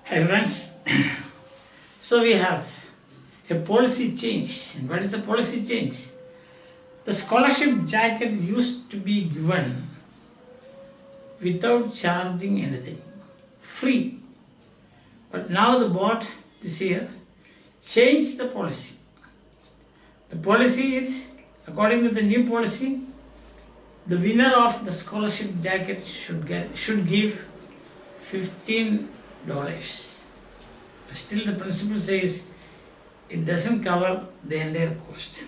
Hi friends, so we have a policy change. And what is the policy change? The scholarship jacket used to be given without charging anything, free. But now the board this year changed the policy. The policy is, according to the new policy, the winner of the scholarship jacket should give $15. Still the principal says it doesn't cover the entire cost.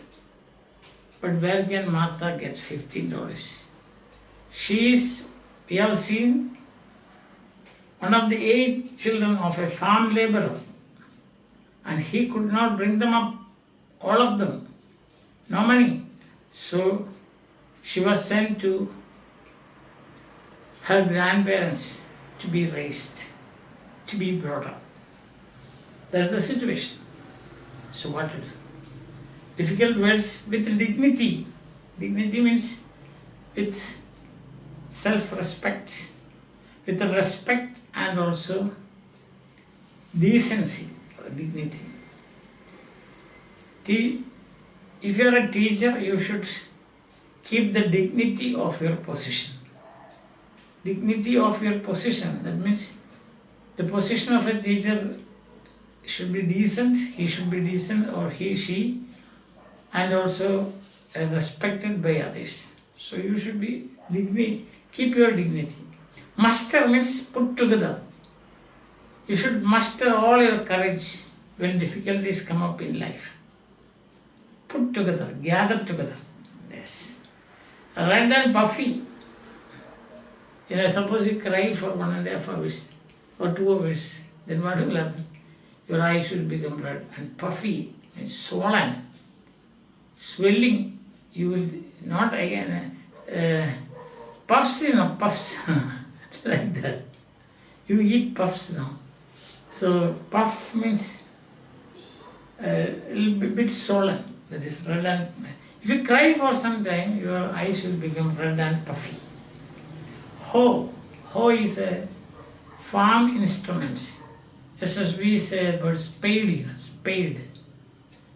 But where can Marta get $15? We have seen one of the 8 children of a farm laborer, and he could not bring them up, all of them, no money. So she was sent to her grandparents to be raised, to be brought up. That's the situation. So what to do? Difficult words with dignity. Dignity means with self-respect, with respect and also decency or dignity. If you are a teacher, you should keep the dignity of your position. Dignity of your position, that means the position of a teacher should be decent, he should be decent, or he, she, and also respected by others. So you should be keep your dignity. Muster means put together. You should muster all your courage when difficulties come up in life. Put together, gather together. Yes. Red and puffy. Suppose you cry for 1.5 hours or 2 hours, then what will happen? Your eyes will become red, and puffy means swollen, swelling. You will not again puffs, puffs like that. You eat puffs now. So puff means a little bit swollen. That is red and. If you cry for some time, your eyes will become red and puffy. Hoe. Hoe is a farm instrument. Just as we say about spade, spade.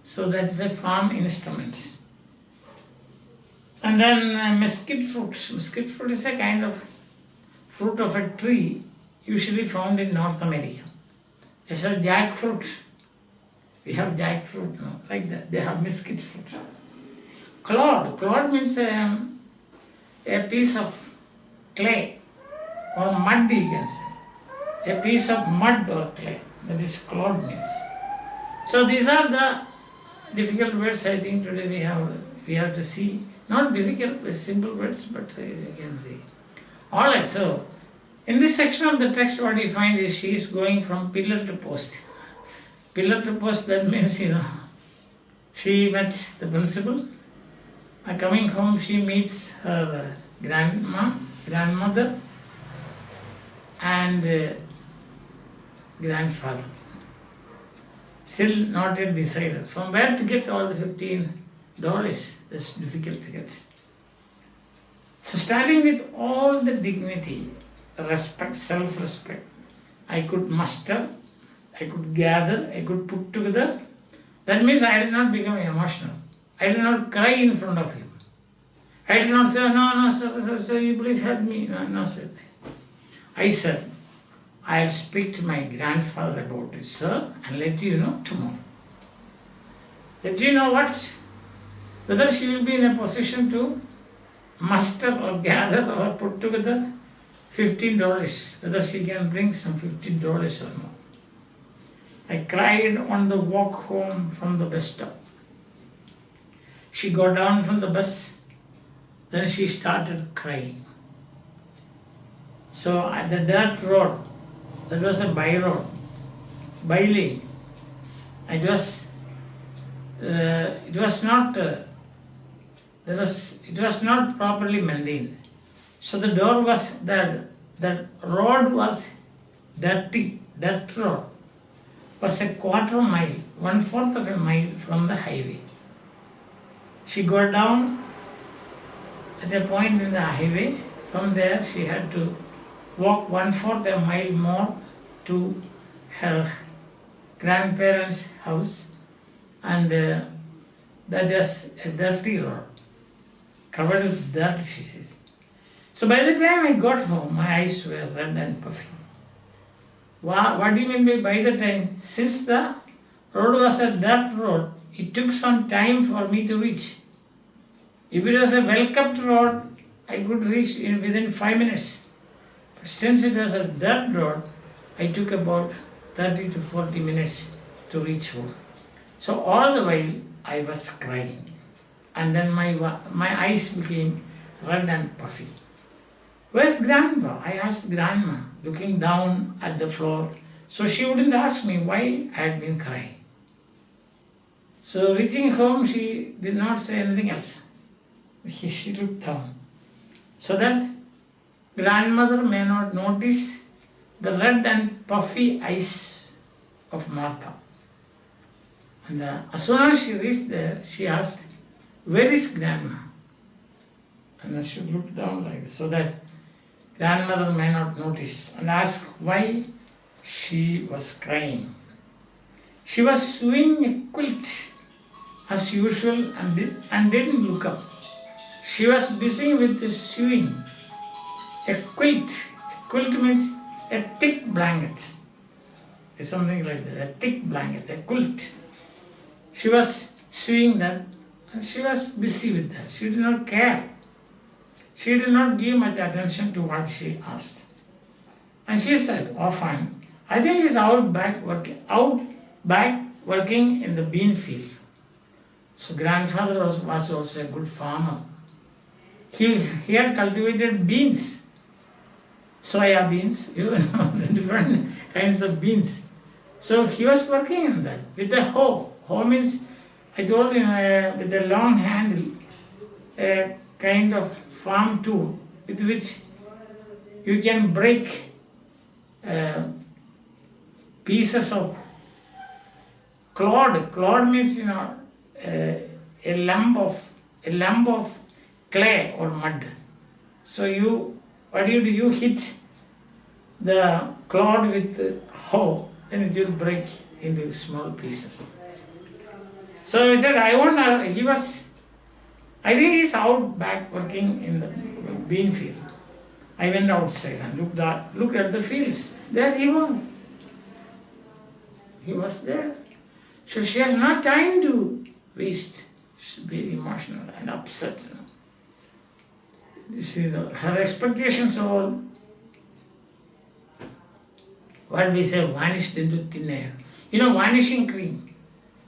So that is a farm instrument. And then mesquite fruit. Mesquite fruit is a kind of fruit of a tree usually found in North America. It's a jackfruit. We have jackfruit now, like that. They have mesquite fruit. Clod. Clod means a piece of clay or mud, you can say. A piece of mud or clay. That is clod means. So these are the difficult words I think today we have to see. Not difficult, but simple words, but you can see. Alright, so in this section of the text what we find is she is going from pillar to post. Pillar to post, that means, she met the principal. Coming home, she meets her grandmother, and grandfather. Still not yet decided. From where to get all the $15? That's difficult to get. So standing with all the dignity, respect, self-respect, I could muster, I could gather, I could put together. That means I did not become emotional. I did not cry in front of him. I did not say, no, sir, you please help me. No, sir. I said, I'll speak to my grandfather about it, sir, and let you know tomorrow. Let you know what? Whether she will be in a position to muster or gather or put together $15. Whether she can bring some $15 or not. I cried on the walk home from the bus stop. She got down from the bus, then she started crying. So at the dirt road, that was a by road, by lane. It was not properly maintained. So the road was dirty, dirt road. Was a 1/4 mile, 1/4 of a mile from the highway. She got down at a point in the highway. From there she had to walk 1/4 a mile more to her grandparents' house, and that is a dirty road, covered with dirt, she says. So by the time I got home, my eyes were red and puffy. What do you mean by the time? Since the road was a dirt road, it took some time for me to reach. If it was a well-kept road, I could reach within 5 minutes. But since it was a dirt road, I took about 30 to 40 minutes to reach home. So all the while I was crying, and then my eyes became red and puffy. Where's Grandpa? I asked Grandma, looking down at the floor, so she wouldn't ask me why I had been crying. So reaching home, she did not say anything else. She looked down, so that grandmother may not notice the red and puffy eyes of Marta. And as soon as she reached there, she asked, "Where is Grandma?" And she looked down like this, so that grandmother may not notice, and ask why she was crying. She was sewing a quilt as usual and didn't look up. She was busy with the sewing. A quilt. A quilt means a thick blanket. It's something like that. A thick blanket, a quilt. She was sewing that, and she was busy with that. She did not care. She did not give much attention to what she asked. And she said, "Oh, fine. I think he's out back working in the bean field." So grandfather was also a good farmer. He had cultivated beans, soya beans, different kinds of beans. So he was working on that with a hoe. Hoe means, I told him, with a long handle, a kind of farm tool with which you can break pieces of clod. Clod means, a lump of clay or mud. So what do? You hit the clod with the hoe, then it will break into small pieces. So he said, I think he's out back working in the bean field. I went outside and looked at the fields. There he was. He was there. So she has not time to waste. She's very emotional and upset. You see, her expectations all, what we say, vanished into thin air. Vanishing cream.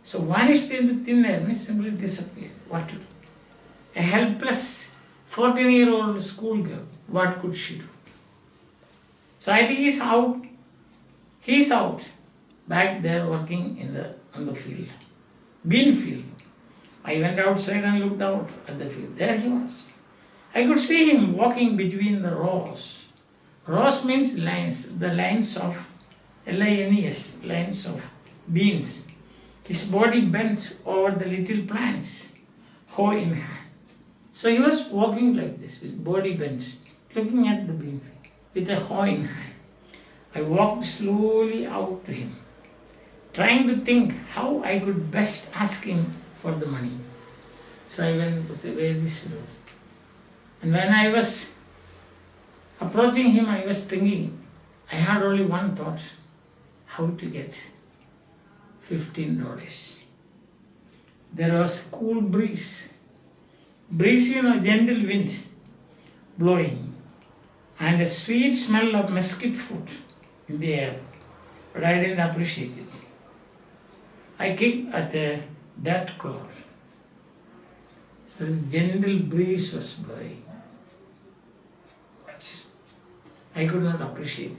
So vanished into thin air means simply disappeared. What to do? A helpless 14-year-old schoolgirl, what could she do? So I think he's out. He's out, back there working on the field, bean field. I went outside and looked out at the field. There he was. I could see him walking between the rows. Rows means lines, the lines of LINES, lines of beans. His body bent over the little plants, hoe in hand. So he was walking like this, with body bent, looking at the bean with a hoe in hand. I walked slowly out to him, trying to think how I could best ask him for the money. So I went very slow. And when I was approaching him, I was thinking, I had only one thought, how to get $15. There was cool breeze, gentle wind blowing, and a sweet smell of mesquite fruit in the air, but I didn't appreciate it. I kicked at a dead cloud. So this gentle breeze was blowing, but I could not appreciate it.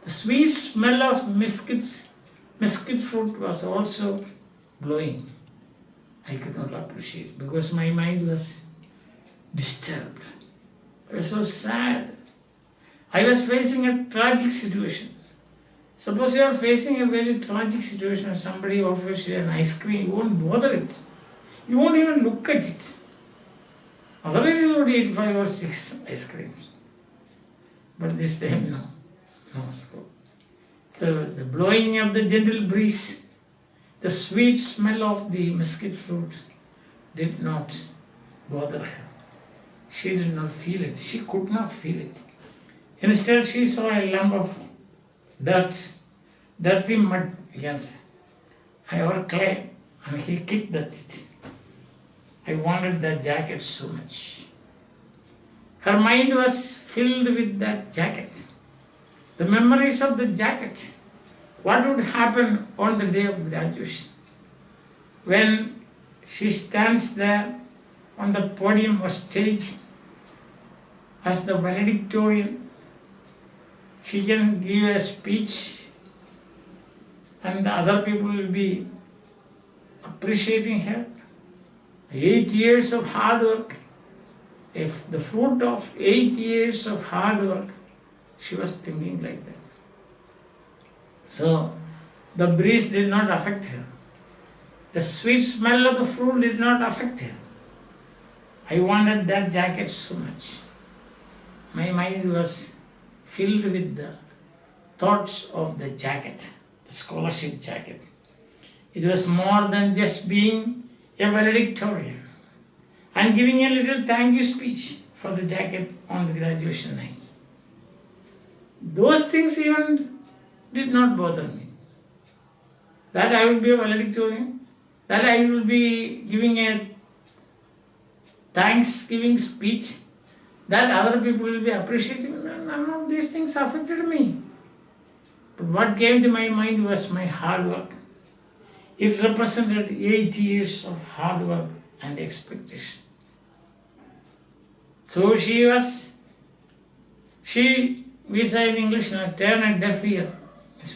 The sweet smell of mesquite fruit was also blowing. I could not appreciate it because my mind was disturbed. I was so sad. I was facing a tragic situation. Suppose you are facing a very tragic situation and somebody offers you an ice cream, you won't bother it. You won't even look at it. Otherwise you would eat 5 or 6 ice creams. But this time, no scope. the blowing of the gentle breeze, the sweet smell of the mesquite fruit did not bother her. She did not feel it. She could not feel it. Instead, she saw a lump of dirt, dirty mud, you can say, or clay, and he kicked at it. I wanted that jacket so much. Her mind was filled with that jacket. The memories of the jacket. What would happen on the day of graduation? When she stands there on the podium or stage as the valedictorian, she can give a speech and the other people will be appreciating her. 8 years of hard work. If the fruit of 8 years of hard work, she was thinking like that. So the breeze did not affect her. The sweet smell of the fruit did not affect her. I wanted that jacket so much. My mind was filled with the thoughts of the jacket, the scholarship jacket. It was more than just being a valedictorian and giving a little thank you speech for the jacket on the graduation night. Those things even did not bother me. That I will be a valedictorian, that I will be giving a thanksgiving speech, that other people will be appreciating. None of these things affected me. But what came to my mind was my hard work. It represented 8 years of hard work and expectation. So we say in English, turn a deaf ear.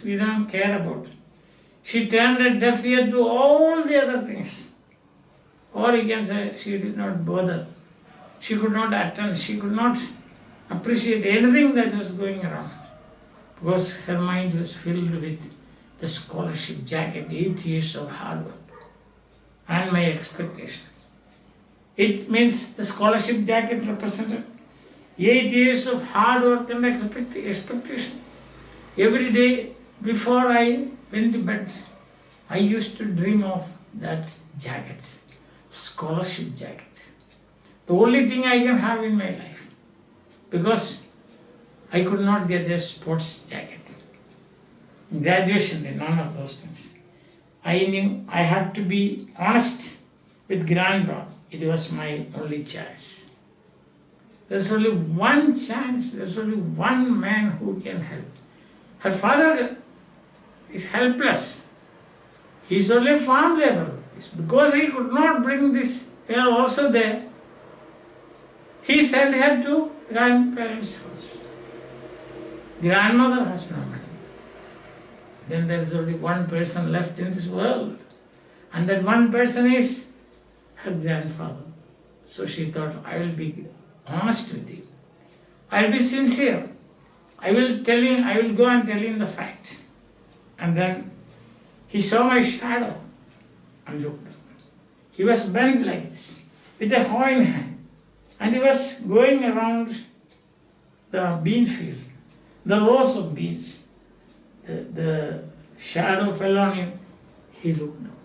We don't care about it. She turned a deaf ear to all the other things. Or you can say she did not bother. She could not attend. She could not appreciate anything that was going around. Because her mind was filled with the scholarship jacket, 8 years of hard work, and my expectations. It means the scholarship jacket represented 8 years of hard work and expectation. Every day before I went to bed, I used to dream of that jacket, scholarship jacket. The only thing I can have in my life, because I could not get a sports jacket. In graduation, there none of those things. I knew I had to be honest with Grandpa. It was my only chance. There's only one chance. There's only one man who can help. Her father is helpless. He's only a farm laborer. It's because he could not bring this here also there. He sent her to grandparents' house. Grandmother has no money. Then there is only one person left in this world. And that one person is her grandfather. So she thought, I will be honest with you. I will be sincere. I will go and tell him the fact. And then he saw my shadow and looked up. He was bent like this, with a hoe in hand. And he was going around the bean field, the rows of beans. The shadow fell on him. He looked up.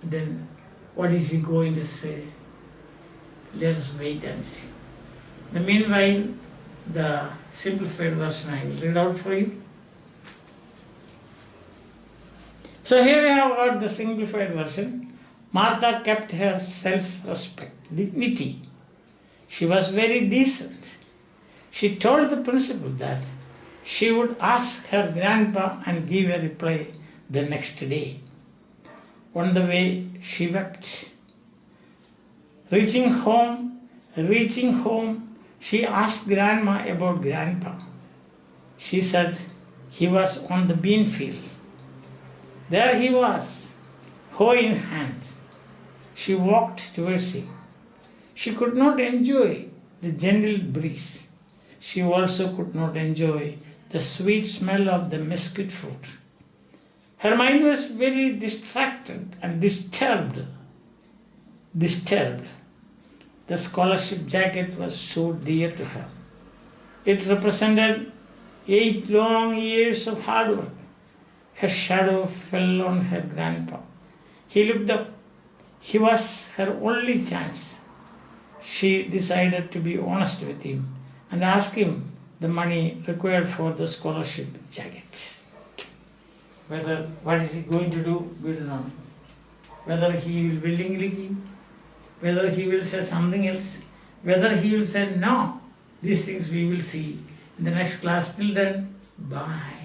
Then what is he going to say? Let us wait and see. Meanwhile, the simplified version I will read out for you. So here we have got the simplified version. Marta kept her self-respect, dignity. She was very decent. She told the principal that she would ask her grandpa and give a reply the next day. On the way, she wept. Reaching home, she asked grandma about grandpa. She said he was on the bean field. There he was, hoe in hand. She walked towards him. She could not enjoy the gentle breeze. She also could not enjoy the sweet smell of the mesquite fruit. Her mind was very distracted and disturbed. The scholarship jacket was so dear to her. It represented 8 long years of hard work. Her shadow fell on her grandpa. He looked up. He was her only chance. She decided to be honest with him and ask him the money required for the scholarship jacket. What is he going to do, we do not know. Whether he will willingly give, whether he will say something else, whether he will say no. These things we will see in the next class. Till then, bye.